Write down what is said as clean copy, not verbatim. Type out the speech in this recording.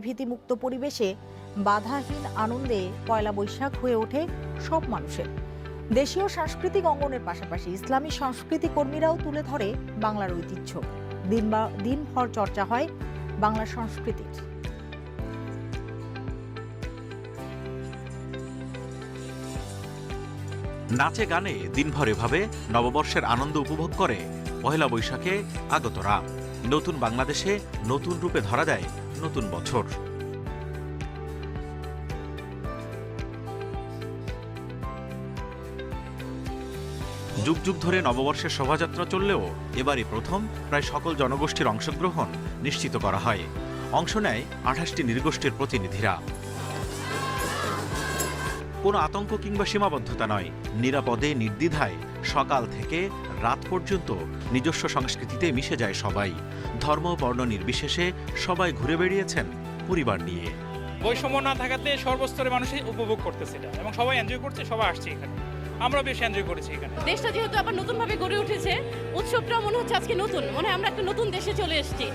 ভীতিমুক্ত পরিবেশে বাধাহীন আনন্দে পয়লা বৈশাখ হয়ে ওঠে সব মানুষের। দেশীয় সাংস্কৃতিক অঙ্গনের পাশাপাশি ইসলামী সংস্কৃতি কর্মীরাও তুলে ধরে বাংলার ঐতিহ্য। দিনভর চর্চা হয় বাংলা সংস্কৃতির। নাচে গানে দিনভর এভাবে নববর্ষের আনন্দ উপভোগ করে পহেলা বৈশাখে আগতরা। নতুন বাংলাদেশে নতুন রূপে ধরা দেয় নতুন বছর। যুগ যুগ ধরে নববর্ষের শোভাযাত্রা চললেও এবারই প্রথম প্রায় সকল জনগোষ্ঠীর অংশগ্রহণ নিশ্চিত করা হয়। অংশ নেয় ২৮টি নৃগোষ্ঠীর প্রতিনিধিরা। কোনো আতঙ্ক কিংবা সীমাবদ্ধতা নয়, নিরাপদে নির্দ্বিধায় সকাল থেকে রাত পর্যন্ত নিজস্ব সংস্কৃতিতে মিশে যায় সবাই। ধর্ম বর্ণ নির্বিশেষে সবাই ঘুরে বেড়িয়েছেন পরিবার নিয়ে। বৈষম্য না থাকাতে সর্বস্তরের মানুষই উপভোগ করতেছে এটা, এবং সবাই এনজয় করছে, সবাই আসছে এখানে। আমরা বেশ এনজয় করেছি এখানে। দেশটা যেহেতু আবার নতুনভাবে গড়ে উঠেছে, উৎসবটা মনে হচ্ছে আজকে নতুন, মনে হয় আমরা একটা নতুন দেশে চলে এসেছি।